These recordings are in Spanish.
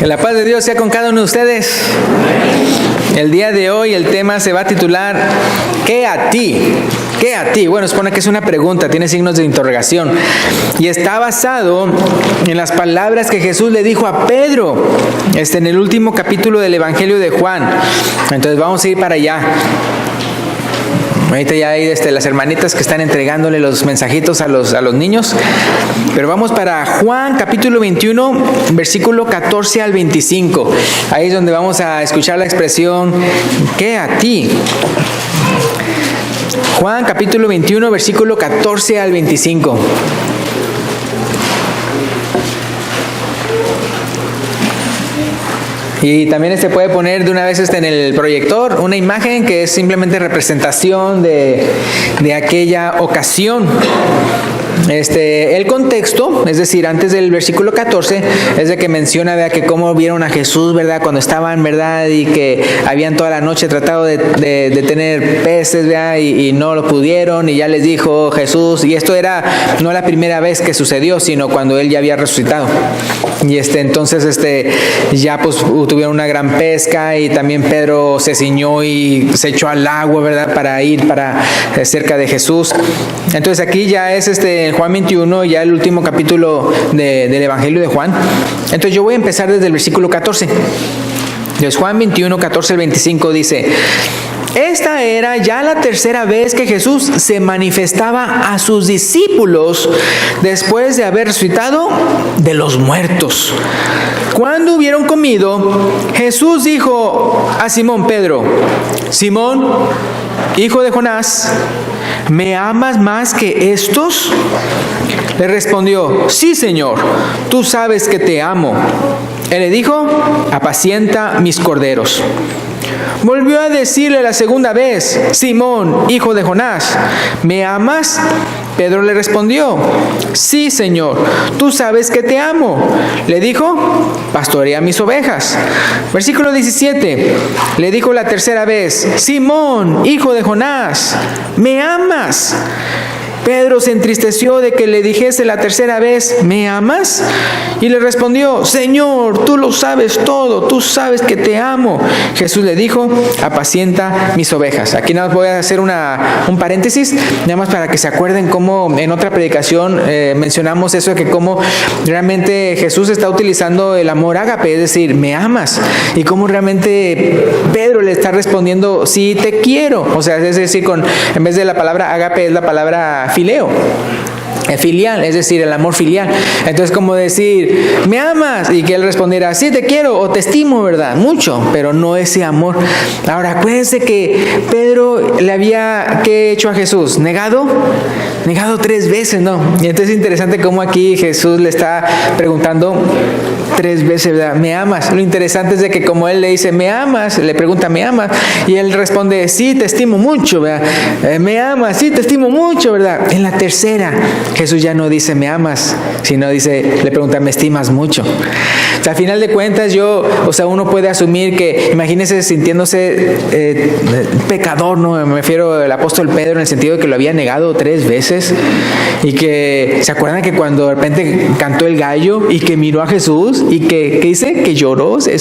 Que la paz de Dios sea con cada uno de ustedes. El día de hoy el tema se va a titular ¿qué a ti? ¿Qué a ti? Bueno, supone que es una pregunta, tiene signos de interrogación. Y está basado en las palabras que Jesús le dijo a Pedro en el último capítulo del Evangelio de Juan. Entonces vamos a ir para allá. Ahorita ya hay las hermanitas que están entregándole los mensajitos a los niños. Pero vamos para Juan capítulo 21, versículo 14 al 25. Ahí es donde vamos a escuchar la expresión ¿qué a ti? Juan capítulo 21, versículo 14 al 25. Y también se puede poner de una vez en el proyector una imagen que es simplemente representación de aquella ocasión. El contexto, es decir, antes del versículo 14, es de que menciona, ¿verdad?, que cómo vieron a Jesús, ¿verdad?, cuando estaban, ¿verdad?, y que habían toda la noche tratado de tener peces, ¿verdad?, y no lo pudieron, y ya les dijo Jesús, y esto era no la primera vez que sucedió, sino cuando él ya había resucitado. Y entonces ya pues tuvieron una gran pesca, y también Pedro se ciñó y se echó al agua, ¿verdad?, para ir cerca de Jesús. Entonces aquí ya es Juan 21, ya el último capítulo del Evangelio de Juan. Entonces yo voy a empezar desde el versículo 14. Entonces Juan 21, 14 al 25 dice: esta era ya la tercera vez que Jesús se manifestaba a sus discípulos después de haber resucitado de los muertos. Cuando hubieron comido, Jesús dijo a Simón Pedro: Simón, hijo de Jonás, ¿me amas más que estos? Le respondió: sí, Señor, tú sabes que te amo. Él le dijo: apacienta mis corderos. Volvió a decirle la segunda vez: Simón, hijo de Jonás, ¿me amas? Pedro le respondió: sí, Señor, tú sabes que te amo. Le dijo: pastorea mis ovejas. Versículo 17, le dijo la tercera vez: Simón, hijo de Jonás, ¿me amas? Pedro se entristeció de que le dijese la tercera vez: ¿me amas? Y le respondió: Señor, tú lo sabes todo, tú sabes que te amo. Jesús le dijo: apacienta mis ovejas. Aquí nada más voy a hacer un paréntesis, nada más para que se acuerden cómo en otra predicación mencionamos eso de que cómo realmente Jesús está utilizando el amor ágape, es decir, ¿me amas? Y cómo realmente Pedro le está respondiendo: sí, te quiero. O sea, es decir, en vez de la palabra ágape es la palabra fileo, filial, es decir, el amor filial. Entonces, como decir: ¿me amas? Y que él respondiera: sí, te quiero o te estimo, ¿verdad? Mucho, pero no ese amor. Ahora, acuérdense que Pedro le había, ¿qué hecho a Jesús? Negado 3 veces, ¿no? Y entonces es interesante cómo aquí Jesús le está preguntando 3 veces, ¿verdad? ¿Me amas? Lo interesante es de que como él le dice: ¿me amas? Le pregunta: ¿me amas? Y él responde: sí, te estimo mucho, ¿verdad? ¿Me amas? Sí, te estimo mucho, ¿verdad? En la tercera, Jesús ya no dice: ¿me amas? Sino le pregunta: ¿me estimas mucho? O sea, al final de cuentas uno puede asumir que, imagínese sintiéndose pecador, ¿no? Me refiero al apóstol Pedro en el sentido de que lo había negado 3 veces y que, ¿se acuerdan que cuando de repente cantó el gallo y que miró a Jesús y que dice? Que lloró, se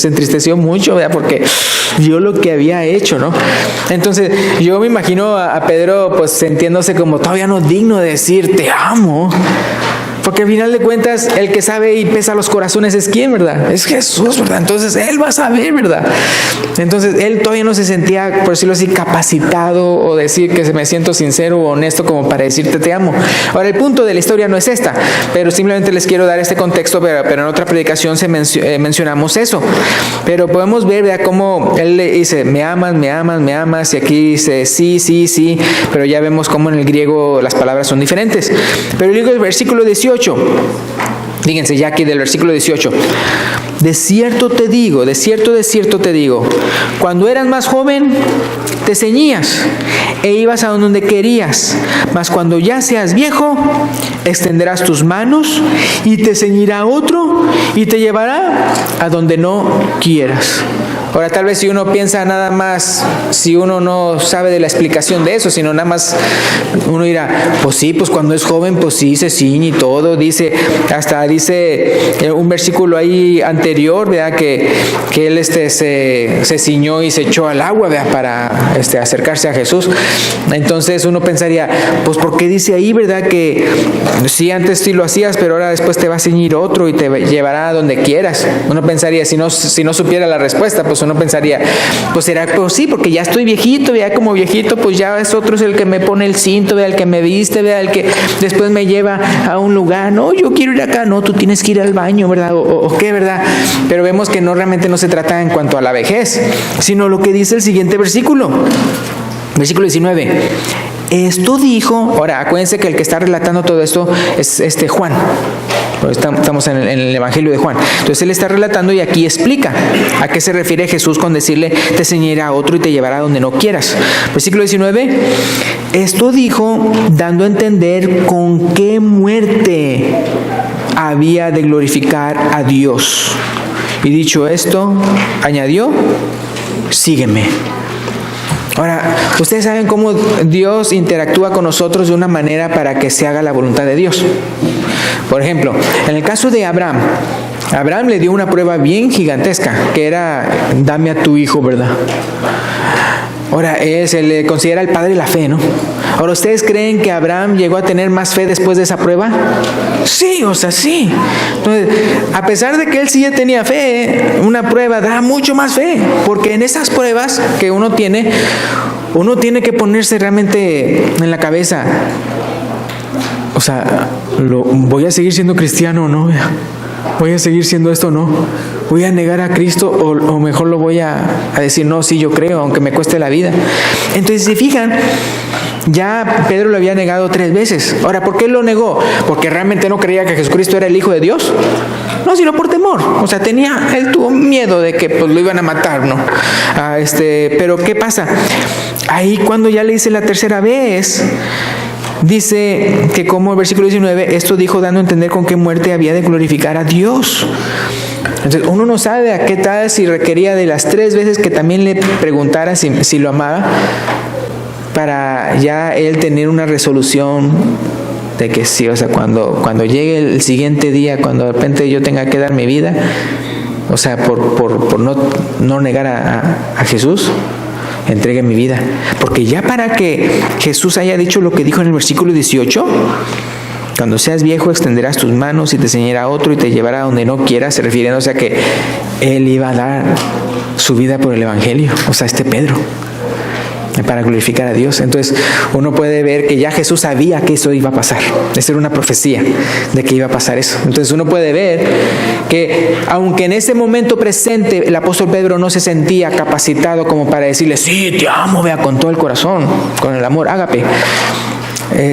entristeció mucho, ¿verdad? Porque vio lo que había hecho, ¿no? Entonces, yo me imagino a Pedro pues sintiéndose como todavía no digno de decir: te amo. Porque al final de cuentas, el que sabe y pesa los corazones es ¿quién, verdad? Es Jesús, ¿verdad? Entonces, Él va a saber, ¿verdad? Entonces, Él todavía no se sentía, por decirlo así, capacitado o decir que me siento sincero o honesto como para decirte te amo. Ahora, el punto de la historia no es esta, pero simplemente les quiero dar este contexto, pero en otra predicación mencionamos eso. Pero podemos ver, ¿verdad?, cómo Él le dice: ¿me amas, me amas, me amas? Y aquí dice: sí, sí, sí, pero ya vemos cómo en el griego las palabras son diferentes. Pero luego el versículo 18, fíjense ya aquí del versículo 18: de cierto te digo, de cierto te digo, cuando eras más joven te ceñías e ibas a donde querías, mas cuando ya seas viejo extenderás tus manos y te ceñirá otro y te llevará a donde no quieras. Ahora, tal vez si uno piensa nada más, si uno no sabe de la explicación de eso, sino nada más uno dirá, pues sí, pues cuando es joven, pues sí, se ciñe y todo, hasta dice un versículo ahí anterior, ¿verdad? Que él se ciñó y se echó al agua, ¿verdad? Para acercarse a Jesús. Entonces uno pensaría, pues ¿por qué dice ahí, verdad? Que sí, antes sí lo hacías, pero ahora después te va a ceñir otro y te llevará a donde quieras. Uno pensaría, si no supiera la respuesta, pues uno pensaría, pues será, pues sí, porque ya estoy viejito, ya como viejito, pues ya es otro, es el que me pone el cinto, el que me viste, el que después me lleva a un lugar. No, yo quiero ir acá, no, tú tienes que ir al baño, ¿verdad? O qué, ¿verdad? Pero vemos que realmente no se trata en cuanto a la vejez, sino lo que dice el siguiente versículo. Versículo 19. Esto dijo, ahora acuérdense que el que está relatando todo esto es Juan. Estamos en el Evangelio de Juan. Entonces él está relatando y aquí explica a qué se refiere Jesús con decirle, te ceñirá a otro y te llevará donde no quieras. Versículo 19. Esto dijo dando a entender con qué muerte había de glorificar a Dios. Y dicho esto, añadió, sígueme. Ahora, ustedes saben cómo Dios interactúa con nosotros de una manera para que se haga la voluntad de Dios. Por ejemplo, en el caso de Abraham le dio una prueba bien gigantesca, que era, dame a tu hijo, ¿verdad? Ahora, se le considera el padre de la fe, ¿no? Ahora, ¿ustedes creen que Abraham llegó a tener más fe después de esa prueba? Sí, sí. Entonces, a pesar de que él sí ya tenía fe, una prueba da mucho más fe, porque en esas pruebas que uno tiene que ponerse realmente en la cabeza, ¿voy a seguir siendo cristiano o no? ¿Voy a seguir siendo esto o no? ¿Voy a negar a Cristo o mejor lo voy a decir, no, sí, yo creo, aunque me cueste la vida? Entonces, si se fijan, ya Pedro lo había negado 3 veces. Ahora, ¿por qué lo negó? ¿Porque realmente no creía que Jesucristo era el Hijo de Dios? No, sino por temor. Él tuvo miedo de que pues lo iban a matar, ¿no? Pero ¿qué pasa? Ahí cuando ya le dice la tercera vez, dice que como el versículo 19, esto dijo dando a entender con qué muerte había de glorificar a Dios. Entonces uno no sabe a qué tal si requería de las 3 veces que también le preguntara si lo amaba, para ya él tener una resolución de que sí, cuando llegue el siguiente día, cuando de repente yo tenga que dar mi vida, por no negar a Jesús, entregue mi vida. Porque ya para que Jesús haya dicho lo que dijo en el versículo 18, cuando seas viejo extenderás tus manos y te ceñirá a otro y te llevará a donde no quieras, refiriéndose a que él iba a dar su vida por el Evangelio, Pedro, para glorificar a Dios. Entonces uno puede ver que ya Jesús sabía que eso iba a pasar. Esa era una profecía de que iba a pasar eso. Entonces uno puede ver que aunque en ese momento presente el apóstol Pedro no se sentía capacitado como para decirle, sí, te amo, vea, con todo el corazón, con el amor, ágape,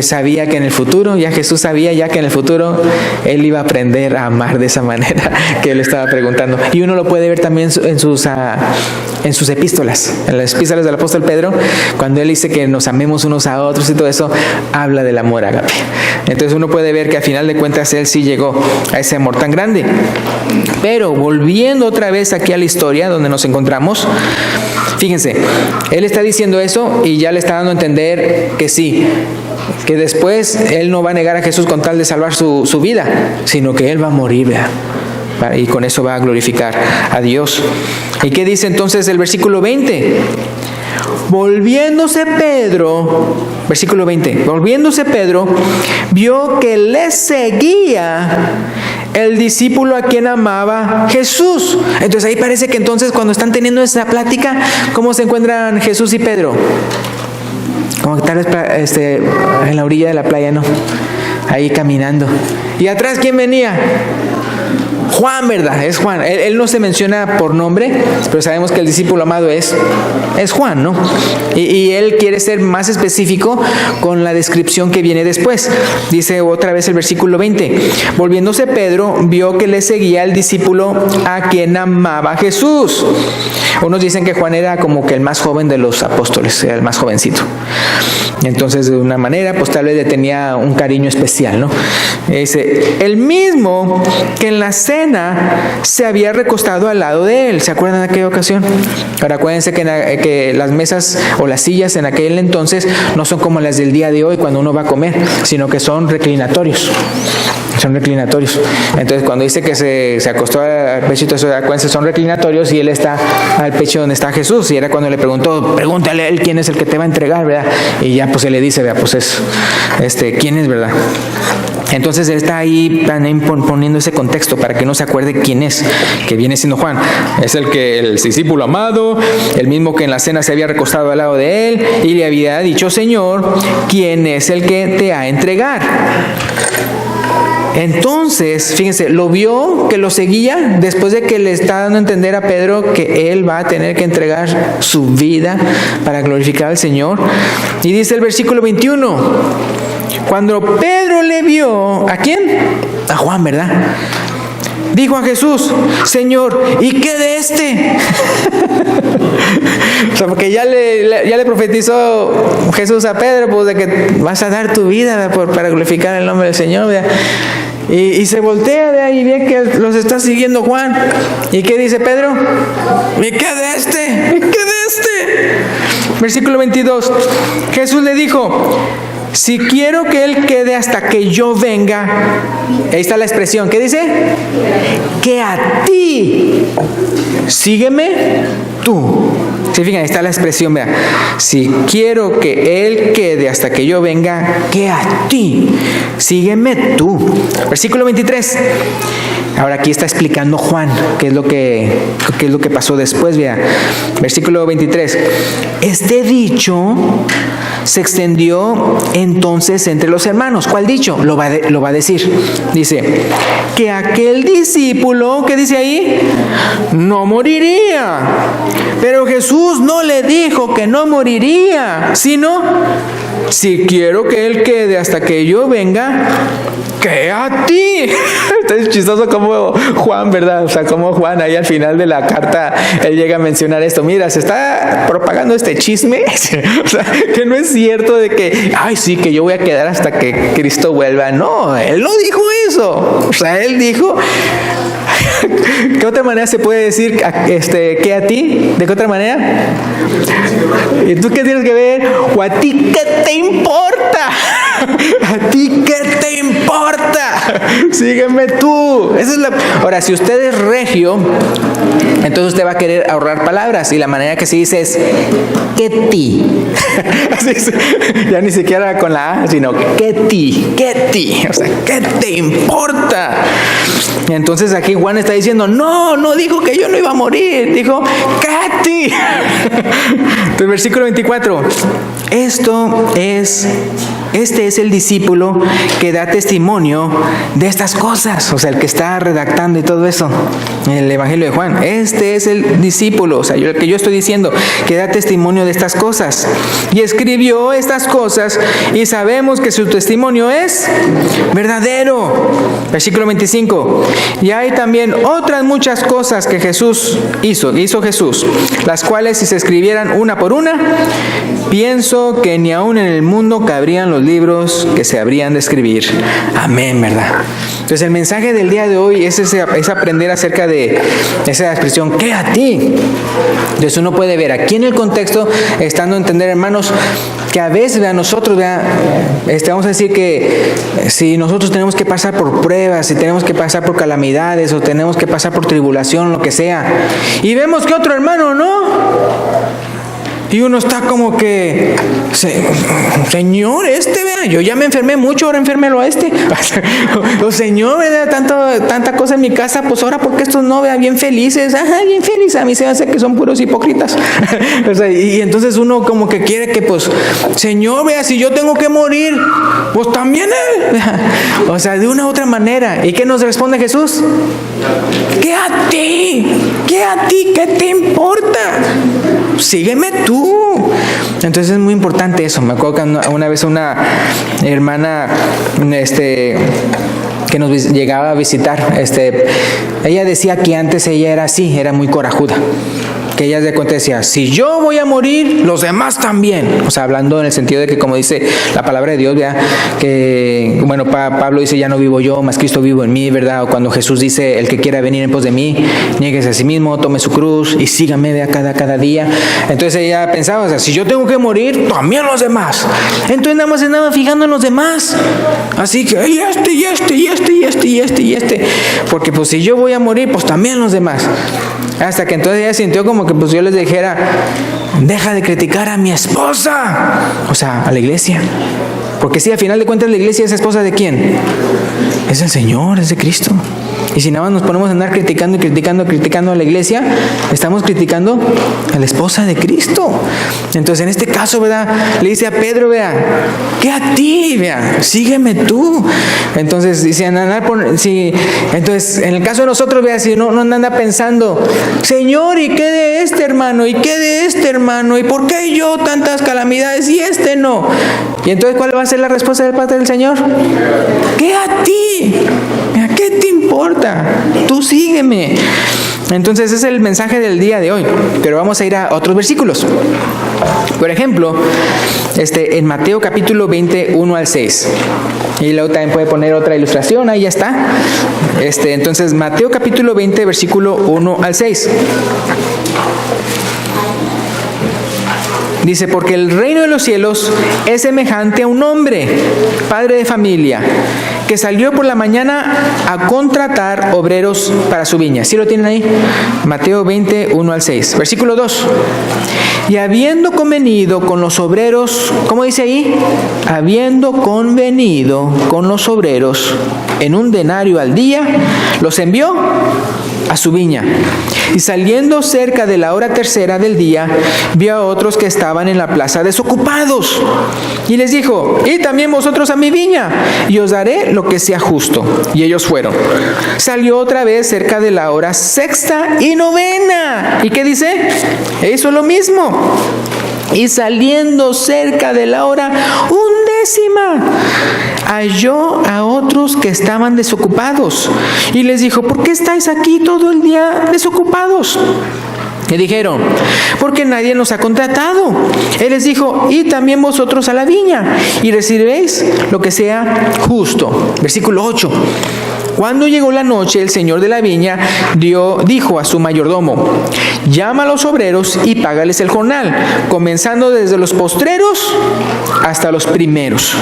sabía que en el futuro, ya Jesús sabía ya que en el futuro él iba a aprender a amar de esa manera que él estaba preguntando. Y uno lo puede ver también en sus epístolas, en las epístolas del apóstol Pedro, cuando él dice que nos amemos unos a otros y todo eso, habla del amor ágape. Entonces uno puede ver que a final de cuentas él sí llegó a ese amor tan grande. Pero volviendo otra vez aquí a la historia donde nos encontramos, fíjense, él está diciendo eso y ya le está dando a entender que sí, que después él no va a negar a Jesús con tal de salvar su vida, sino que él va a morir, ¿verdad? Y con eso va a glorificar a Dios. ¿Y qué dice entonces el versículo 20? Volviéndose Pedro, versículo 20, volviéndose Pedro, vio que le seguía el discípulo a quien amaba Jesús. Entonces ahí parece que entonces cuando están teniendo esa plática, ¿cómo se encuentran Jesús y Pedro? Como que tal vez en la orilla de la playa, ¿no? Ahí caminando. ¿Y atrás quién venía? Juan, ¿verdad? Es Juan. Él no se menciona por nombre, pero sabemos que el discípulo amado es Juan, ¿no? Y él quiere ser más específico con la descripción que viene después. Dice otra vez el versículo 20. Volviéndose Pedro, vio que le seguía el discípulo a quien amaba Jesús. Unos dicen que Juan era como que el más joven de los apóstoles, era el más jovencito. Entonces, de una manera, pues tal vez le tenía un cariño especial, ¿no? Dice, el mismo que en la cena cena se había recostado al lado de él. ¿Se acuerdan de aquella ocasión? Ahora acuérdense que las mesas o las sillas en aquel entonces no son como las del día de hoy cuando uno va a comer, sino que son reclinatorios. Son reclinatorios. Entonces cuando dice que se acostó al pecho, acuérdense, son reclinatorios y él está al pecho donde está Jesús. Y era cuando le preguntó, pregúntale a él quién es el que te va a entregar, ¿verdad? Y ya pues él le dice, vea, pues es quién es, ¿verdad? Entonces él está ahí poniendo ese contexto para que no se acuerde quién es, que viene siendo Juan. Es el discípulo amado, el mismo que en la cena se había recostado al lado de él y le había dicho, Señor, ¿quién es el que te ha a entregar? Entonces, fíjense, lo vio que lo seguía después de que le está dando a entender a Pedro que él va a tener que entregar su vida para glorificar al Señor. Y dice el versículo 21, cuando Pedro le vio, ¿a quién? A Juan, ¿verdad? Dijo a Jesús, Señor, ¿y qué de este? O sea, porque ya le profetizó Jesús a Pedro, pues de que vas a dar tu vida para glorificar el nombre del Señor, ¿verdad? Y se voltea de ahí y ve que los está siguiendo Juan. ¿Y qué dice Pedro? ¿Y qué de este? ¿Y qué de este? Versículo 22. Jesús le dijo, si quiero que él quede hasta que yo venga, ahí está la expresión, ¿qué dice? Que a ti, sígueme tú. Sí, fíjense, ahí está la expresión, vea. Si quiero que él quede hasta que yo venga, que a ti, sígueme tú. Versículo 23. Ahora aquí está explicando Juan qué es lo que pasó después, vea. Versículo 23. Este dicho se extendió entonces entre los hermanos. ¿Cuál dicho? Lo va a decir. Dice, que aquel discípulo, ¿qué dice ahí? No moriría. Pero Jesús no le dijo que no moriría, sino, si quiero que él quede hasta que yo venga, que a ti. Es chistoso como Juan, ¿verdad? O sea, como Juan ahí al final de la carta, él llega a mencionar esto. Mira, se está propagando este chisme. O sea, que no es cierto de que, ay, sí, que yo voy a quedar hasta que Cristo vuelva. No, él no dijo eso. O sea, él dijo, ¿qué otra manera se puede decir que a ti? ¿De qué otra manera? ¿Y tú qué tienes que ver? ¿O a ti qué te importa? ¿A ti qué te importa? Sígueme tú. Esa es Ahora, si usted es regio, entonces usted va a querer ahorrar palabras y la manera que se dice es que ti. Así es. Ya ni siquiera con la A, sino que ti. O sea, ¿qué te importa? Entonces aquí Juan está diciendo, no dijo que yo no iba a morir, dijo que a ti. Entonces, versículo 24. Este es el discípulo que da testimonio de estas cosas. O sea, el que está redactando y todo eso, el Evangelio de Juan. Este es el discípulo, o sea, el que yo estoy diciendo, que da testimonio de estas cosas. Y escribió estas cosas y sabemos que su testimonio es verdadero. Versículo 25. Y hay también otras muchas cosas que hizo Jesús, las cuales si se escribieran una por una, pienso que ni aún en el mundo cabrían los libros que se habrían de escribir. Amén, ¿verdad? Entonces el mensaje del día de hoy es aprender acerca de esa expresión, ¿qué a ti? Entonces uno puede ver aquí en el contexto, estando a entender, hermanos, que a veces a nosotros, vamos a decir que si nosotros tenemos que pasar por pruebas, si tenemos que pasar por calamidades o tenemos que pasar por tribulación, lo que sea, y vemos que otro hermano no, y uno está como que, Señor, vea, yo ya me enfermé mucho, ahora enfermelo a este. O Señor, vea, tanta cosa en mi casa, pues ahora porque estos no, vea, bien felices. Ajá, bien felices. A mí se hace que son puros hipócritas. O sea, y entonces uno como que quiere que, pues, Señor, vea, si yo tengo que morir, pues también él. O sea, de una u otra manera. ¿Y qué nos responde Jesús? ¿Qué a ti? ¿Qué a ti? ¿Qué te importa? Sígueme tú. Entonces es muy importante eso. Me acuerdo que una vez una hermana que nos llegaba a visitar, ella decía que antes ella era así, era muy corajuda. que ella de cuenta decía, si yo voy a morir, los demás también. O sea, hablando en el sentido de que, como dice la palabra de Dios, ¿verdad? Que, bueno, Pablo dice, ya no vivo yo, más Cristo vivo en mí, ¿verdad? O cuando Jesús dice, el que quiera venir en pos de mí, niéguese a sí mismo, tome su cruz y sígame, ¿verdad? Cada día. Entonces ella pensaba, o sea, si yo tengo que morir, también los demás. Entonces nada más andaba fijando en los demás. Así que, y este. Porque pues si yo voy a morir, pues también los demás. Hasta que entonces ella sintió como que pues yo les dijera, deja de criticar a mi esposa. O sea, a la iglesia. Porque si al final de cuentas la iglesia es esposa de ¿quién? Es el Señor, es de Cristo. Y si nada más nos ponemos a andar criticando a la iglesia, estamos criticando a la esposa de Cristo. Entonces en este caso, ¿verdad? Le dice a Pedro, ¿verdad? ¿Qué a ti? ¿Verdad? Sígueme tú. Entonces dice, entonces en el caso de nosotros, ¿verdad? Si no anda pensando, Señor, ¿y qué de este hermano? ¿Y qué de este hermano? ¿Y por qué yo tantas calamidades y este no? Y entonces, ¿cuál va a ser la respuesta del parte del Señor? ¿Qué a ti? ¿A qué te importa? Tú sígueme. Entonces ese es el mensaje del día de hoy. Pero vamos a ir a otros versículos. Por ejemplo, en Mateo capítulo 20, 1 al 6. Y luego también puede poner otra ilustración, ahí ya está. Entonces Mateo capítulo 20, versículo 1 al 6. Dice, porque el reino de los cielos es semejante a un hombre, padre de familia, que salió por la mañana a contratar obreros para su viña. ¿Sí lo tienen ahí? Mateo 20, 1 al 6. Versículo 2. Y habiendo convenido con los obreros, ¿cómo dice ahí? Habiendo convenido con los obreros en un denario al día, los envió a su viña. Y saliendo cerca de la hora tercera del día, vio a otros que estaban en la plaza desocupados. Y les dijo, id también vosotros a mi viña, y os daré lo que sea justo. Y ellos fueron. Salió otra vez cerca de la hora sexta y novena. ¿Y qué dice? Hizo lo mismo. Y saliendo cerca de la hora undécima, halló a otros que estaban desocupados. Y les dijo, ¿por qué estáis aquí todo el día desocupados? Le dijeron, porque nadie nos ha contratado. Él les dijo, id también vosotros a la viña, y recibiréis lo que sea justo. Versículo 8. Cuando llegó la noche, el señor de la viña dijo a su mayordomo, llama a los obreros y págales el jornal, comenzando desde los postreros hasta los primeros.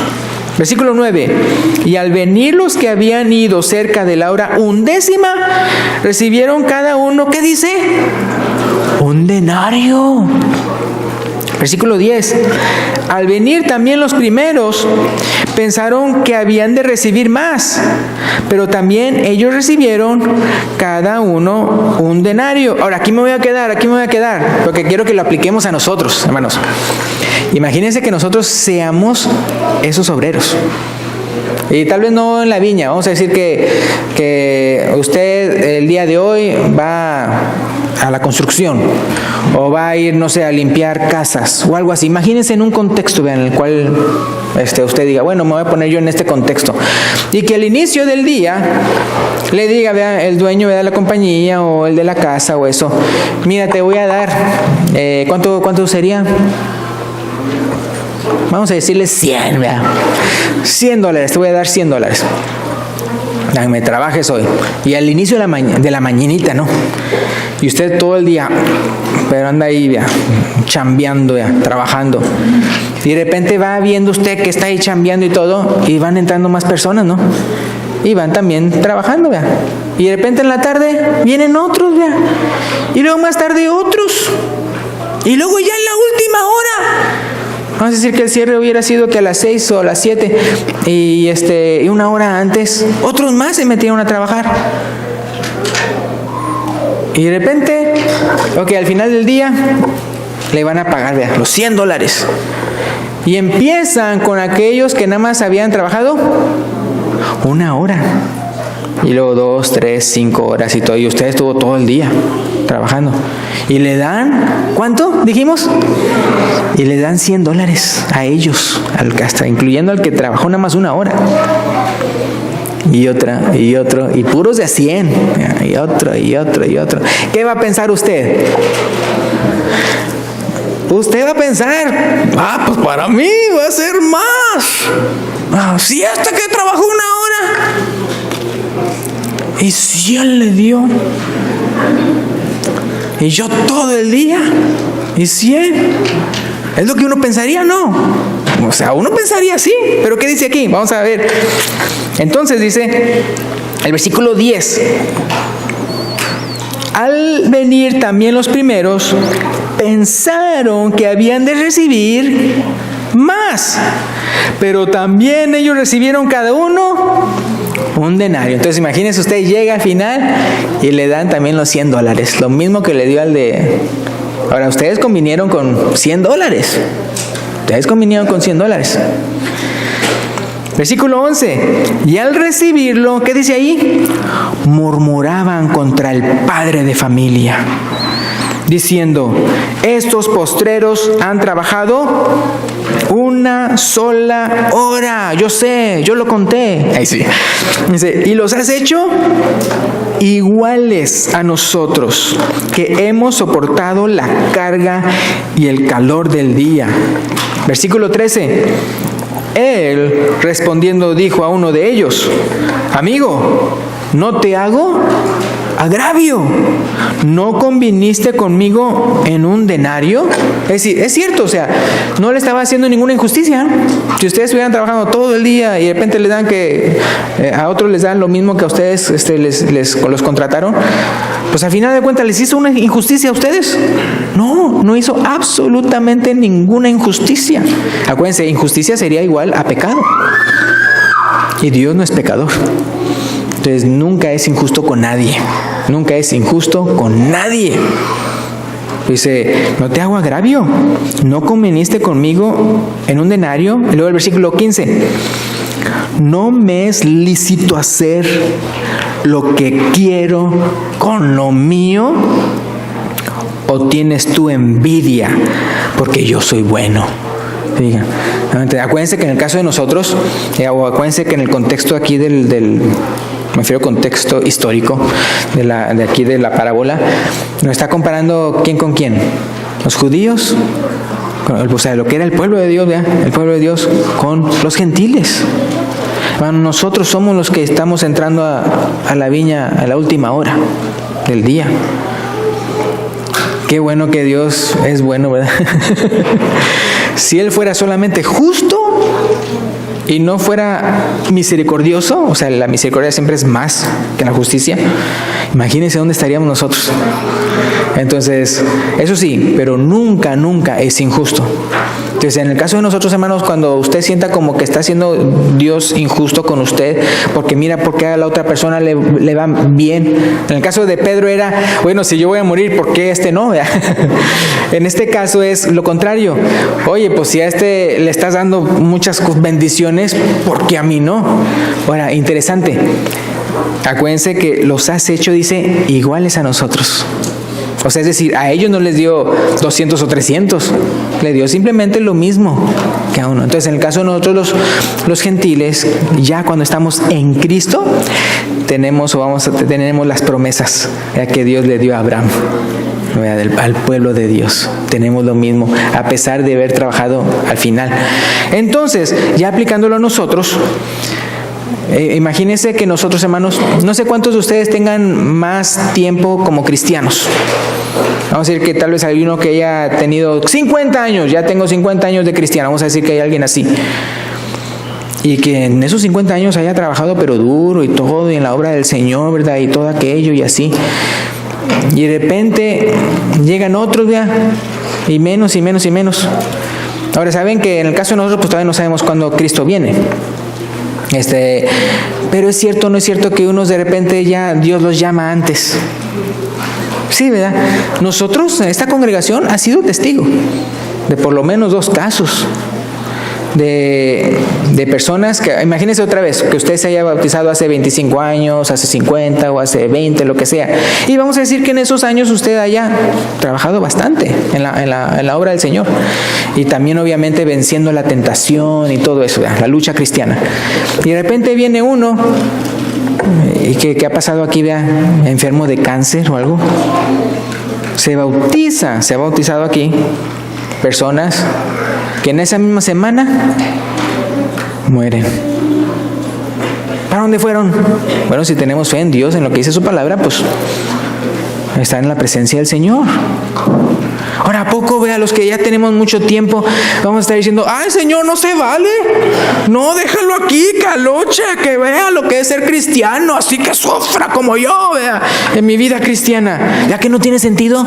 Versículo 9. Y al venir los que habían ido cerca de la hora undécima, recibieron cada uno, ¿qué dice? Un denario. Versículo 10. Al venir también los primeros, pensaron que habían de recibir más, pero también ellos recibieron cada uno un denario. Ahora, aquí me voy a quedar, porque quiero que lo apliquemos a nosotros, hermanos. Imagínense que nosotros seamos esos obreros. Y tal vez no en la viña, vamos a decir que usted el día de hoy va a la construcción o va a ir, no sé, a limpiar casas o algo así. Imagínense en un contexto, vean, en el cual usted diga, bueno, me voy a poner yo en este contexto. Y que al inicio del día le diga, vean, el dueño de la compañía o el de la casa o eso, mira, te voy a dar, ¿cuánto sería? Vamos a decirle 100, ¿verdad? $100, te voy a dar $100. Me trabajes hoy. Y al inicio de la mañanita, ¿no? Y usted todo el día, pero anda ahí, ¿verdad? Chambeando, ¿verdad? Trabajando. Y de repente va viendo usted que está ahí chambeando y todo, y van entrando más personas, ¿no? Y van también trabajando, ¿verdad? Y de repente en la tarde vienen otros, ¿verdad? Y luego más tarde otros. Y luego ya en la última hora, vamos a decir que el cierre hubiera sido que a las 6 o a las 7 y una hora antes, otros más se metieron a trabajar. Y de repente, al final del día le van a pagar, vean, los $100. Y empiezan con aquellos que nada más habían trabajado 1 hora. Y luego 2, 3, 5 horas y todo. Y usted estuvo todo el día trabajando. Y le dan, ¿cuánto dijimos? Y le dan $100 a ellos, hasta incluyendo al que trabajó nada más 1 hora. Y otra, y otro, y puros de 100. Y otro. ¿Qué va a pensar usted? Usted va a pensar, pues para mí va a ser más. Si hasta que trabajó 1 hora. Y si él le dio. Y yo todo el día. Y 100. Es lo que uno pensaría, ¿no? O sea, uno pensaría así. Pero ¿qué dice aquí? Vamos a ver. Entonces dice el versículo 10. Al venir también los primeros, pensaron que habían de recibir más. Pero también ellos recibieron cada uno un denario. Entonces imagínense, usted llega al final y le dan también los $100. Lo mismo que le dio al de... Ahora, ustedes convinieron con $100. Ustedes convinieron con $100. Versículo 11. Y al recibirlo, ¿qué dice ahí? Murmuraban contra el padre de familia, diciendo: estos postreros han trabajado 1 sola hora. Yo sé, yo lo conté. Ahí sí. Dice: y los has hecho iguales a nosotros, que hemos soportado la carga y el calor del día. Versículo 13. Él, respondiendo, dijo a uno de ellos: amigo, ¿no te hago agravio? ¿No conviniste conmigo en un denario? Es decir, es cierto, o sea, no le estaba haciendo ninguna injusticia. Si ustedes estuvieran trabajando todo el día y de repente les dan a otros les dan lo mismo que a ustedes los contrataron, pues al final de cuentas les hizo una injusticia a ustedes. No hizo absolutamente ninguna injusticia. Acuérdense, injusticia sería igual a pecado. Y Dios no es pecador. Entonces nunca es injusto con nadie. Nunca es injusto con nadie. Dice: no te hago agravio. ¿No conviniste conmigo en un denario? Y luego el versículo 15. ¿No me es lícito hacer lo que quiero con lo mío? ¿O tienes tú envidia porque yo soy bueno? Digan. Acuérdense que en el caso de nosotros, o acuérdense que en el contexto aquí me refiero contexto histórico de aquí de la parábola, nos está comparando quién con quién. Los judíos, o sea, lo que era el pueblo de Dios, ¿verdad? El pueblo de Dios con los gentiles. Bueno, nosotros somos los que estamos entrando a la viña a la última hora del día. Qué bueno que Dios es bueno, ¿verdad? Si Él fuera solamente justo y no fuera misericordioso, o sea, la misericordia siempre es más que la justicia, imagínense dónde estaríamos nosotros. Entonces, eso sí, pero nunca es injusto. Entonces, en el caso de nosotros, hermanos, cuando usted sienta como que está siendo Dios injusto con usted, porque mira por qué a la otra persona le va bien. En el caso de Pedro era, bueno, si yo voy a morir, ¿por qué este no? En este caso es lo contrario. Oye, pues si a este le estás dando muchas bendiciones, ¿por qué a mí no? Ahora, interesante. Acuérdense que los has hecho, dice, iguales a nosotros. O sea, es decir, a ellos no les dio 200 o 300, le dio simplemente lo mismo que a uno. Entonces, en el caso de nosotros los gentiles, ya cuando estamos en Cristo, tenemos las promesas que Dios le dio a Abraham, al pueblo de Dios. Tenemos lo mismo, a pesar de haber trabajado al final. Entonces, ya aplicándolo a nosotros, imagínense que nosotros, hermanos, no sé cuántos de ustedes tengan más tiempo como cristianos. Vamos a decir que tal vez hay uno que haya tenido 50 años, ya tengo 50 años de cristiano, vamos a decir que hay alguien así. Y que en esos 50 años haya trabajado pero duro y todo, y en la obra del Señor, ¿verdad? Y todo aquello y así. Y de repente llegan otros, ¿verdad? Y menos. Ahora, saben que en el caso de nosotros, pues todavía no sabemos cuándo Cristo viene. Pero es cierto, no es cierto que unos de repente ya Dios los llama antes. Sí, ¿verdad? Nosotros, esta congregación ha sido testigo de por lo menos 2 casos de personas que, imagínense otra vez, que usted se haya bautizado hace 25 años, hace 50 o hace 20, lo que sea. Y vamos a decir que en esos años usted haya trabajado bastante en la obra del Señor. Y también obviamente venciendo la tentación y todo eso, la lucha cristiana. Y de repente viene uno, ¿y qué ha pasado aquí, vea? Enfermo de cáncer o algo. se ha bautizado aquí personas que en esa misma semana mueren. ¿Para dónde fueron? Bueno, si tenemos fe en Dios, en lo que dice su palabra, pues están en la presencia del Señor. Ahora, ¿a poco, vea, los que ya tenemos mucho tiempo, vamos a estar diciendo, ay, Señor, no se vale? No, déjalo aquí, caloche, que vea lo que es ser cristiano, así que sufra como yo, vea, en mi vida cristiana. ¿Ya que no tiene sentido?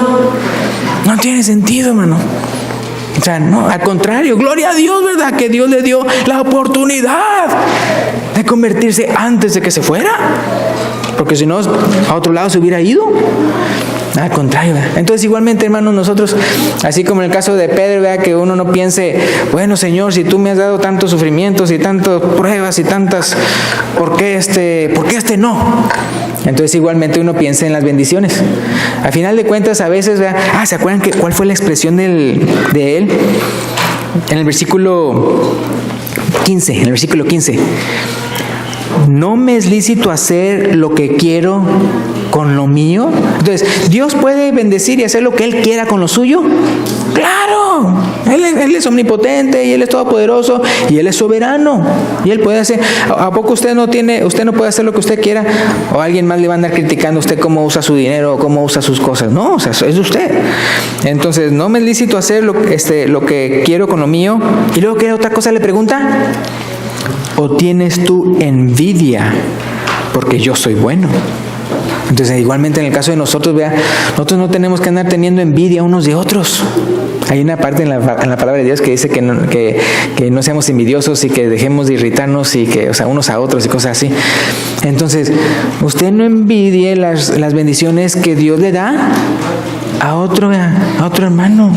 No tiene sentido, hermano. O sea, no, al contrario, gloria a Dios, ¿verdad? Que Dios le dio la oportunidad de convertirse antes de que se fuera. Porque si no, a otro lado se hubiera ido. Al contrario, ¿verdad? Entonces igualmente, hermanos, nosotros, así como en el caso de Pedro, ¿verdad? Que uno no piense, bueno, Señor, si tú me has dado tantos sufrimientos y tantas pruebas y tantas, ¿por qué este no? Entonces igualmente uno piensa en las bendiciones. Al final de cuentas, a veces, ¿verdad? ¿Se acuerdan cuál fue la expresión de él? En el versículo 15. ¿No me es lícito hacer lo que quiero con lo mío? Entonces, ¿Dios puede bendecir y hacer lo que Él quiera con lo suyo? ¡Claro! Él es omnipotente y Él es todopoderoso y Él es soberano. Y Él puede hacer. ¿A poco usted no puede hacer lo que usted quiera? ¿O alguien más le va a andar criticando a usted cómo usa su dinero o cómo usa sus cosas? No, o sea, es usted. Entonces, ¿no me es lícito hacer lo que quiero con lo mío? Y luego, ¿qué otra cosa le pregunta? ¿O tienes tú envidia porque yo soy bueno? Entonces, igualmente en el caso de nosotros, vea, nosotros no tenemos que andar teniendo envidia unos de otros. Hay una parte en la palabra de Dios que dice que no seamos envidiosos y que dejemos de irritarnos y que, o sea, unos a otros y cosas así. Entonces, usted no envidie las bendiciones que Dios le da a otro hermano.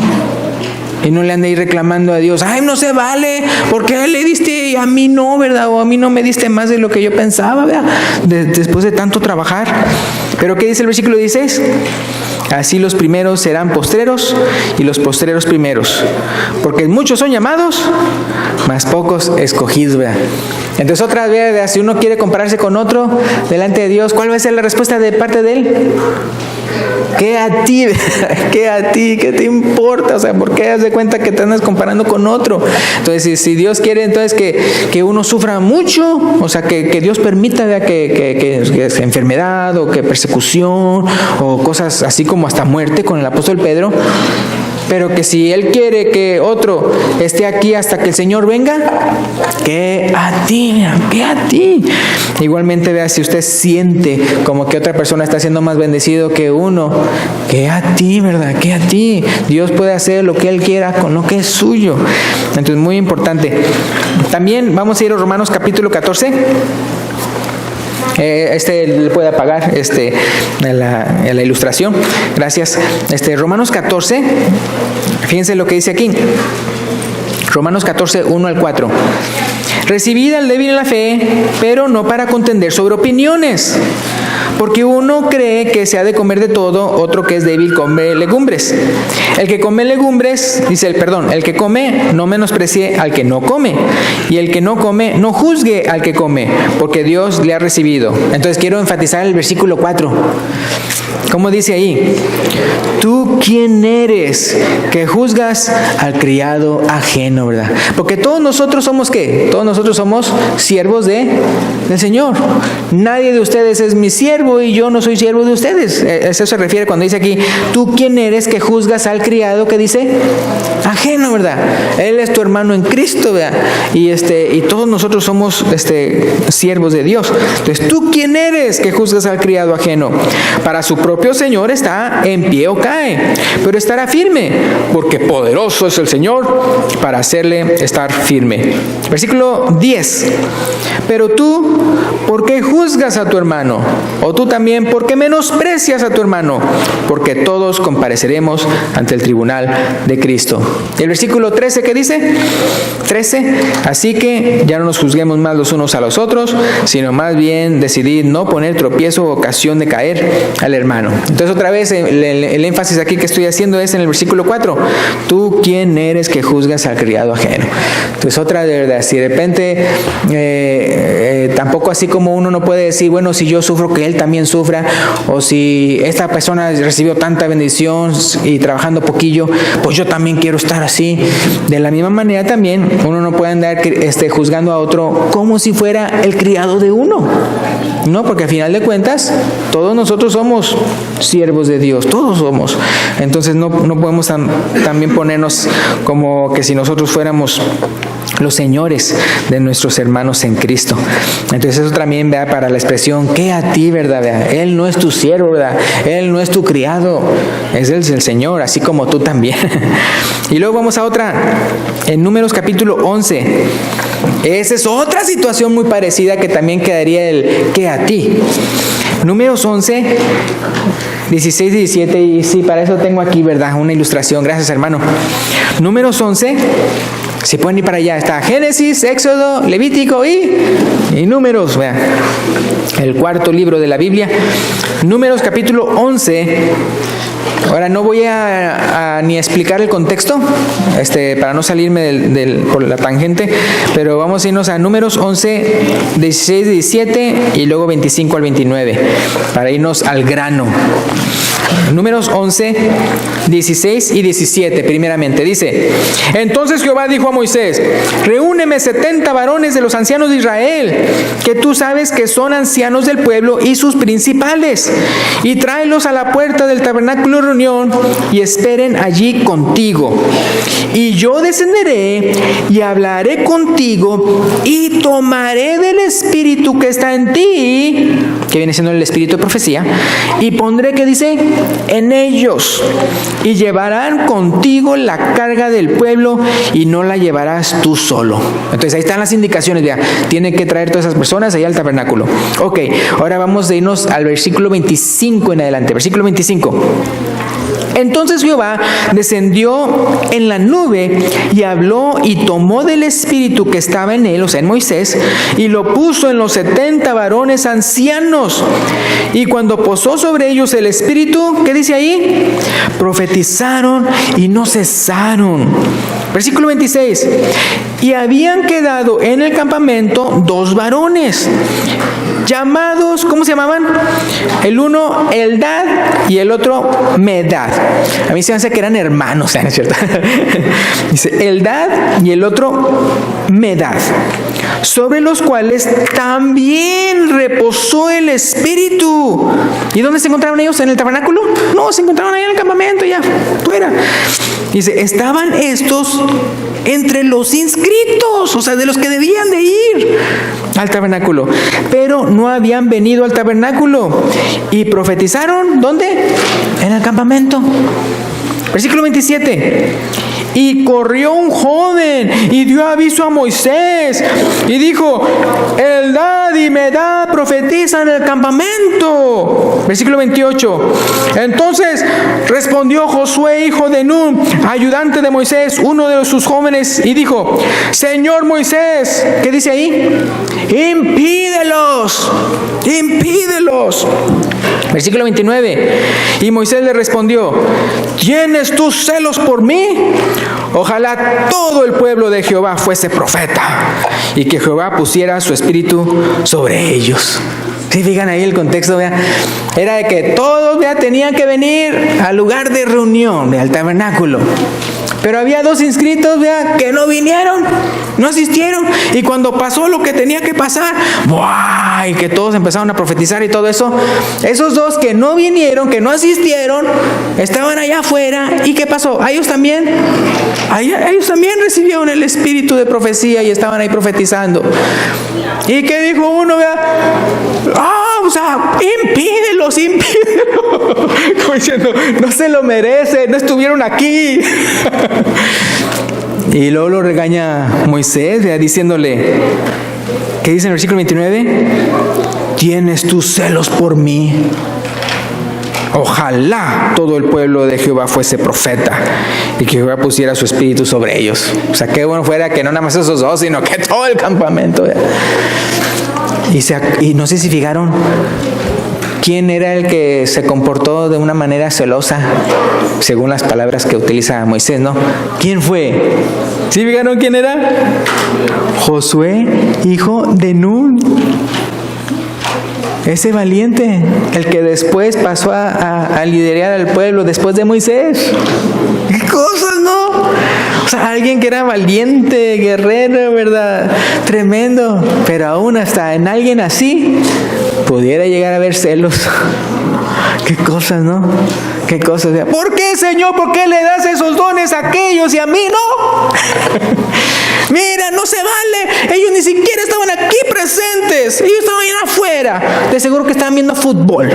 Y no le ande ahí reclamando a Dios, ay, no se vale, porque a él le diste y a mí no, ¿verdad? O a mí no me diste más de lo que yo pensaba, ¿verdad? Después de tanto trabajar. Pero ¿qué dice el versículo 16? Así los primeros serán postreros y los postreros primeros. Porque muchos son llamados, mas pocos escogidos, ¿verdad? Entonces otra vez, si uno quiere compararse con otro delante de Dios, ¿cuál va a ser la respuesta de parte de Él? ¿Qué a ti? ¿Qué te importa? O sea, ¿por qué das de cuenta que te andas comparando con otro? Entonces, si Dios quiere entonces que uno sufra mucho, o sea, que Dios permita que enfermedad o que persecución o cosas así como hasta muerte con el apóstol Pedro, pero que si Él quiere que otro esté aquí hasta que el Señor venga, que a ti. Igualmente, vea, si usted siente como que otra persona está siendo más bendecido que uno, que a ti, ¿verdad? Que a ti. Dios puede hacer lo que Él quiera con lo que es suyo. Entonces, muy importante. También vamos a ir a Romanos capítulo 14. Le puede apagar la ilustración. Gracias. Romanos 14. Fíjense lo que dice aquí. Romanos 14, 1 al 4. Recibid al débil en la fe, pero no para contender sobre opiniones. Porque uno cree que se ha de comer de todo, otro que es débil come legumbres. El que come legumbres, el que come no menosprecie al que no come. Y el que no come no juzgue al que come, porque Dios le ha recibido. Entonces quiero enfatizar el versículo 4. ¿Cómo dice ahí? ¿Tú quién eres que juzgas al criado ajeno, verdad? Porque todos nosotros somos ¿qué? Todos nosotros somos siervos del Señor. Nadie de ustedes es mi siervo y yo no soy siervo de ustedes. Eso se refiere cuando dice aquí, ¿tú quién eres que juzgas al criado que dice ajeno, verdad? Él es tu hermano en Cristo, ¿verdad? Y todos nosotros somos siervos de Dios. Entonces, ¿tú quién eres que juzgas al criado ajeno? Para su propio Señor está en pie o cae, pero estará firme, porque poderoso es el Señor para hacerle estar firme. Versículo 10. Pero tú, ¿por qué juzgas a tu hermano? O tú también, ¿por qué menosprecias a tu hermano? Porque todos compareceremos ante el tribunal de Cristo. El versículo 13, ¿qué dice? 13. Así que ya no nos juzguemos más los unos a los otros, sino más bien decidid no poner tropiezo o ocasión de caer al hermano. Entonces otra vez el énfasis aquí que estoy haciendo es en el versículo 4. ¿Tú quién eres que juzgas al criado ajeno? Entonces otra de verdad, si de repente tampoco así como uno no puede decir, bueno, si yo sufro que él también sufra, o si esta persona recibió tanta bendición y trabajando poquillo, pues yo también quiero estar así. De la misma manera también uno no puede andar juzgando a otro como si fuera el criado de uno. No, porque al final de cuentas todos nosotros somos siervos de Dios, todos somos. Entonces no podemos también ponernos como que si nosotros fuéramos los señores de nuestros hermanos en Cristo. Entonces eso también, ¿verdad? Para la expresión, que a ti, ¿verdad? ¿Verdad? Él no es tu siervo, ¿verdad? Él no es tu criado, es el Señor, así como tú también. Y luego vamos a otra, en Números capítulo 11. Esa es otra situación muy parecida que también quedaría el que a ti. Números 11, 16 y 17, y sí, para eso tengo aquí, ¿verdad? Una ilustración, gracias hermano. Números 11, si pueden ir para allá, está Génesis, Éxodo, Levítico y Números, vean, el cuarto libro de la Biblia. Números capítulo 11. Ahora no voy a ni explicar el contexto, para no salirme por la tangente, pero vamos a irnos a Números 11, 16, 17 y luego 25 al 29, para irnos al grano. Números 11, 16 y 17, primeramente, dice: Entonces Jehová dijo a Moisés: Reúneme 70 varones de los ancianos de Israel, que tú sabes que son ancianos del pueblo y sus principales, y tráelos a la puerta del tabernáculo de reunión, y esperen allí contigo. Y yo descenderé y hablaré contigo, y tomaré del espíritu que está en ti, que viene siendo el espíritu de profecía, y pondré, que dice, en ellos, y llevarán contigo la carga del pueblo, y no la llevarás tú solo. Entonces ahí están las indicaciones, ya tienen que traer todas esas personas allá al tabernáculo. Ok, ahora vamos a irnos al versículo 25 en adelante. Versículo 25. Entonces Jehová descendió en la nube y habló y tomó del espíritu que estaba en él, o sea, en Moisés, y lo puso en los 70 varones ancianos. Y cuando posó sobre ellos el espíritu, ¿qué dice ahí? Profetizaron y no cesaron. Versículo 26. Y habían quedado en el campamento 2 varones, llamados, ¿cómo se llamaban? El uno Eldad y el otro Medad. A mí se me hace que eran hermanos, ¿no es cierto? Dice Eldad y el otro Medad, sobre los cuales también reposó el espíritu. ¿Y dónde se encontraron ellos? ¿En el tabernáculo? No, se encontraron ahí en el campamento, ya fuera. Dice, estaban estos entre los inscritos, o sea, de los que debían de ir al tabernáculo, pero no habían venido al tabernáculo. Y profetizaron, ¿dónde? En el campamento. Versículo 27. Y corrió un joven y dio aviso a Moisés y dijo: Eldad y Medad profetizan en el campamento. Versículo 28. Entonces respondió Josué, hijo de Nun, ayudante de Moisés, uno de sus jóvenes, y dijo: Señor Moisés, ¿qué dice ahí? Impídelos, impídelos. Versículo 29. Y Moisés le respondió: ¿Tienes tú celos por mí? Ojalá todo el pueblo de Jehová fuese profeta, y que Jehová pusiera su espíritu sobre ellos. Si fijan ahí el contexto, vea, era de que todos, vea, tenían que venir al lugar de reunión, al tabernáculo. Pero había 2 inscritos, vea, que no vinieron, no asistieron. Y cuando pasó lo que tenía que pasar, ¡buah! Y que todos empezaron a profetizar y todo eso, esos 2 que no vinieron, que no asistieron, estaban allá afuera. ¿Y qué pasó? Ellos también recibieron el espíritu de profecía y estaban ahí profetizando. ¿Y qué dijo uno? Vea, o sea, impídelos. Como diciendo, no se lo merecen, no estuvieron aquí. Y luego lo regaña Moisés, ¿verdad? Diciéndole, ¿qué dice en el versículo 29? ¿Tienes tus celos por mí? Ojalá todo el pueblo de Jehová fuese profeta, y que Jehová pusiera su espíritu sobre ellos. O sea, qué bueno fuera que no nada más esos 2, sino que todo el campamento. Y no sé si fijaron, quién era el que se comportó de una manera celosa, según las palabras que utiliza Moisés, ¿no? ¿Quién fue? ¿Sí fijaron quién era? Josué, hijo de Nun. Ese valiente, el que después pasó a liderar al pueblo después de Moisés. ¡Qué cosas, no! O sea, alguien que era valiente, guerrero, ¿verdad? Tremendo. Pero aún hasta en alguien así pudiera llegar a haber celos. ¡Qué cosas, no! ¡Qué cosas! ¿Por qué, Señor? ¿Por qué le das esos dones a aquellos y a mí no? Mira, no se vale. Ellos ni siquiera estaban aquí presentes. Ellos estaban allá afuera. De seguro que estaban viendo fútbol.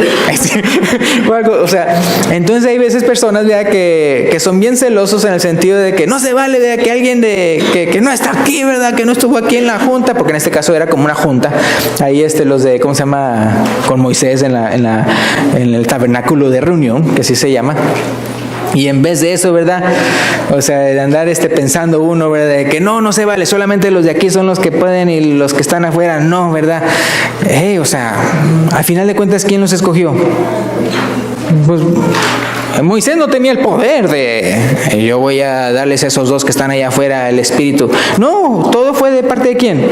O sea, entonces hay veces personas, ¿verdad?, que son bien celosos en el sentido de que no se vale, ¿verdad?, que alguien que no está aquí, ¿verdad?, que no estuvo aquí en la junta, porque en este caso era como una junta. Ahí los de, ¿cómo se llama?, con Moisés en el tabernáculo de reunión, que así se llama. Y en vez de eso, ¿verdad?, o sea, de andar pensando uno, ¿verdad?, de que no se vale, solamente los de aquí son los que pueden y los que están afuera no, ¿verdad? O sea, al final de cuentas, ¿quién los escogió? Pues Moisés no tenía el poder de yo voy a darles a esos dos que están allá afuera el espíritu. No, todo fue de parte de ¿quién?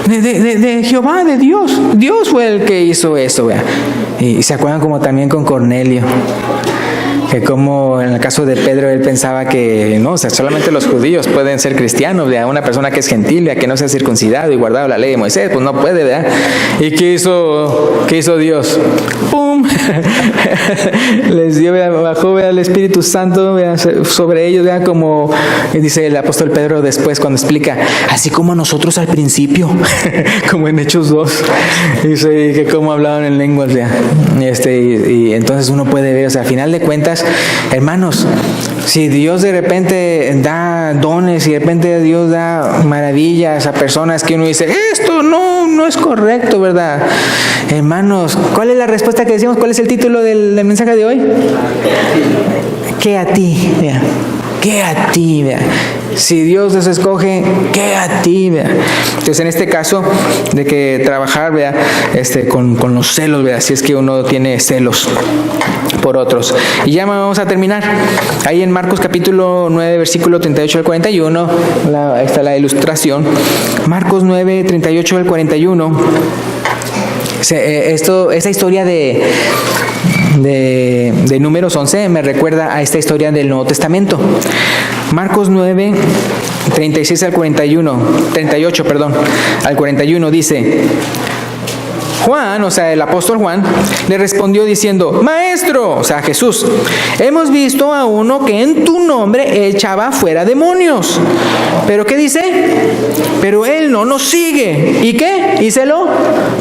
De Jehová, de Dios. Dios fue el que hizo eso, ¿verdad? Y se acuerdan como también con Cornelio, que como en el caso de Pedro, él pensaba que no, o sea, solamente los judíos pueden ser cristianos, ¿verdad? Una persona que es gentil, que no sea circuncidado y guardado la ley de Moisés, pues no puede, ¿verdad? ¿Y qué hizo Dios? ¡Pum! Les dio, bajó, ¿verdad?, el Espíritu Santo, ¿verdad?, sobre ellos, ¿verdad?, como dice el apóstol Pedro después cuando explica, así como nosotros al principio, como en Hechos 2, dice que como hablaban en lenguas, ¿verdad? Y entonces uno puede ver, o sea, al final de cuentas, hermanos, si Dios de repente da dones y de repente Dios da maravillas a personas que uno dice, esto no es correcto, ¿verdad? Hermanos, ¿cuál es la respuesta que decimos? ¿Cuál es el título del mensaje de hoy? ¿Qué a ti? Mira. ¿Qué a ti? Mira. Si Dios los escoge, ¿qué a ti? Mira. Entonces, en este caso, de que trabajar, ¿verdad?, con los celos, ¿verdad?, si es que uno tiene celos por otros. Y ya vamos a terminar. Ahí en Marcos capítulo 9, versículo 38 al 41, ahí está la ilustración. Marcos 9, 38 al 41. Esta historia de Números 11 me recuerda a esta historia del Nuevo Testamento. Marcos 9, 36 al 41, 38, perdón, al 41 dice: Juan, o sea, el apóstol Juan, le respondió diciendo: Maestro, o sea, Jesús, hemos visto a uno que en tu nombre echaba fuera demonios. ¿Pero qué dice? Pero él no nos sigue. ¿Y qué? Y se lo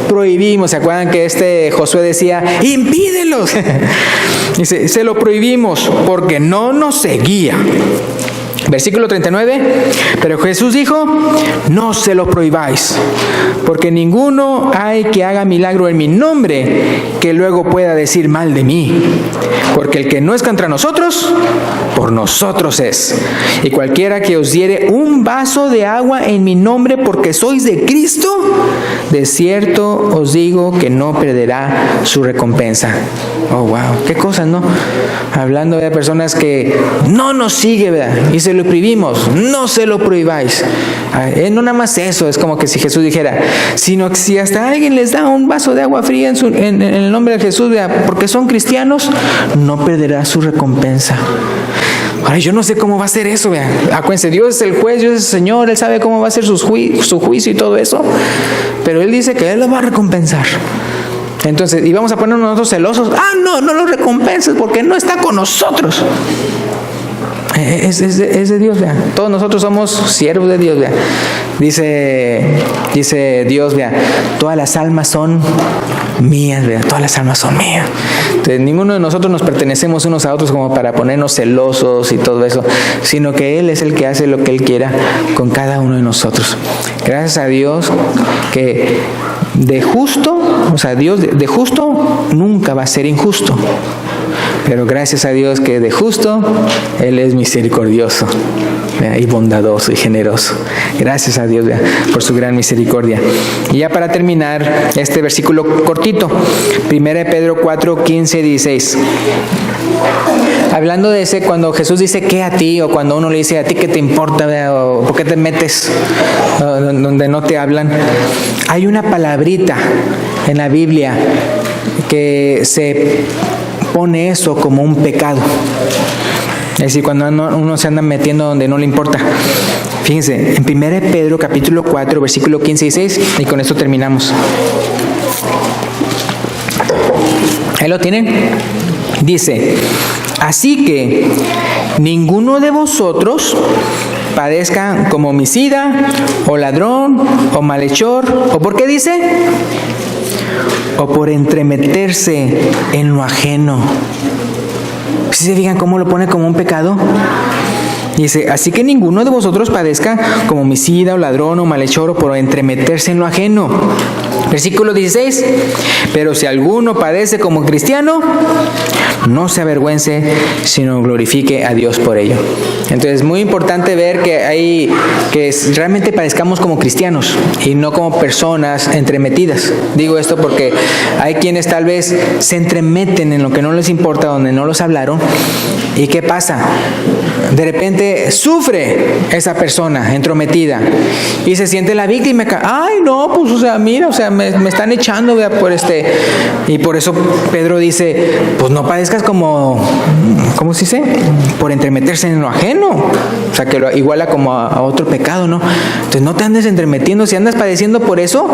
prohibimos. ¿Se acuerdan que Josué decía: impídelos? Dice, se lo prohibimos porque no nos seguía. Versículo 39, pero Jesús dijo: no se lo prohibáis, porque ninguno hay que haga milagro en mi nombre que luego pueda decir mal de mí, porque el que no es contra nosotros, por nosotros es. Y cualquiera que os diere un vaso de agua en mi nombre porque sois de Cristo, de cierto os digo que no perderá su recompensa. Oh, wow, qué cosas, ¿no? Hablando de personas que no nos siguen, ¿verdad? Y se lo prohibimos, no se lo prohibáis. No nada más eso, es como que si Jesús dijera, sino que si hasta alguien les da un vaso de agua fría en el nombre de Jesús, ¿verdad?, porque son cristianos, no perderá su recompensa. Ahora, yo no sé cómo va a ser eso, vean. Acuérdense, Dios es el juez, Dios es el Señor, Él sabe cómo va a ser su juicio y todo eso, pero Él dice que Él lo va a recompensar. Entonces, ¿y vamos a ponernos nosotros celosos? No lo recompenses porque no está con nosotros. Es de Dios, vean. Todos nosotros somos siervos de Dios, vean. Dice Dios, vean, todas las almas son mías, vean, todas las almas son mías. Entonces, ninguno de nosotros nos pertenecemos unos a otros como para ponernos celosos y todo eso, sino que Él es el que hace lo que Él quiera con cada uno de nosotros. Gracias a Dios que de justo, o sea, Dios de justo nunca va a ser injusto. pero gracias a Dios que de justo Él es misericordioso y bondadoso y generoso. Gracias a Dios por su gran misericordia. Y ya para terminar este versículo cortito, 1 Pedro 4, 15, 16. Hablando de ese, cuando Jesús dice ¿qué a ti? O cuando uno le dice ¿a ti qué te importa? O ¿por qué te metes donde no te hablan? Hay una palabrita en la Biblia que se pone eso como un pecado. Es decir, cuando uno se anda metiendo donde no le importa. Fíjense, en 1 Pedro capítulo 4, versículo 15 y 16, y con esto terminamos. ¿Ahí lo tienen? Dice, así que ninguno de vosotros padezca como homicida, o ladrón, o malhechor, o ¿por qué dice? O por entremeterse en lo ajeno. ¿Sí se fijan cómo lo pone como un pecado? Dice, así que ninguno de vosotros padezca como homicida, o ladrón, o malhechor, o por entremeterse en lo ajeno. Versículo 16, pero si alguno padece como cristiano, no se avergüence, sino glorifique a Dios por ello. Entonces es muy importante ver que realmente padezcamos como cristianos y no como personas entremetidas. Digo esto porque hay quienes tal vez se entremeten en lo que no les importa, donde no los hablaron. ¿Y qué pasa? De repente sufre esa persona entrometida y se siente la víctima. Ay, no, pues, mira, me están echando, vea, por y por eso Pedro dice, pues no padezcas como, ¿cómo se dice? Por entremeterse en lo ajeno. O sea, que lo iguala como a otro pecado, ¿no? Entonces no te andes entremetiendo. Si andas padeciendo por eso,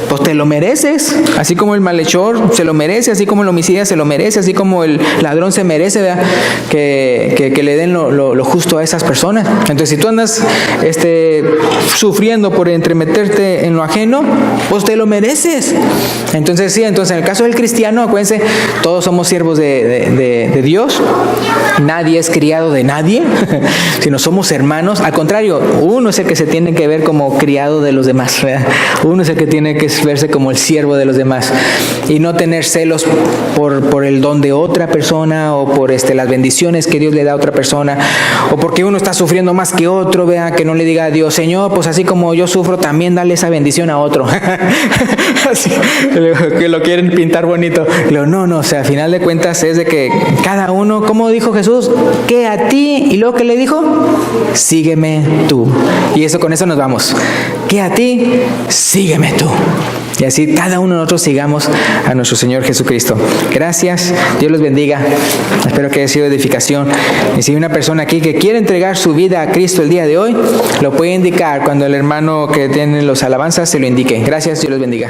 pues te lo mereces. Así como el malhechor se lo merece, así como el homicida se lo merece, así como el ladrón se merece, ¿verdad? Que le den lo justo a esas personas. Entonces si tú andas sufriendo por entremeterte en lo ajeno, pues te lo mereces. Entonces sí, en el caso del cristiano, acuérdense, todos somos siervos de Dios. Nadie es criado de nadie, sino somos hermanos. Al contrario, uno es el que se tiene que ver como criado de los demás, ¿verdad? Uno es el que tiene que verse como el siervo de los demás y no tener celos por el don de otra persona o por las bendiciones que Dios le da a otra persona, o porque uno está sufriendo más que otro, vea, que no le diga a Dios, Señor, pues así como yo sufro, también dale esa bendición a otro. Así, que lo quieren pintar bonito. No, a final de cuentas es de que cada uno, como dijo Jesús, que a ti, y luego que le dijo, sígueme tú. Y eso, con eso nos vamos. Que a ti, sígueme tú. Y así cada uno de nosotros sigamos a nuestro Señor Jesucristo. Gracias, Dios los bendiga. Espero que haya sido edificación. Y si hay una persona aquí que quiere entregar su vida a Cristo el día de hoy, lo puede indicar cuando el hermano que tiene los alabanzas se lo indique. Gracias, Dios los bendiga.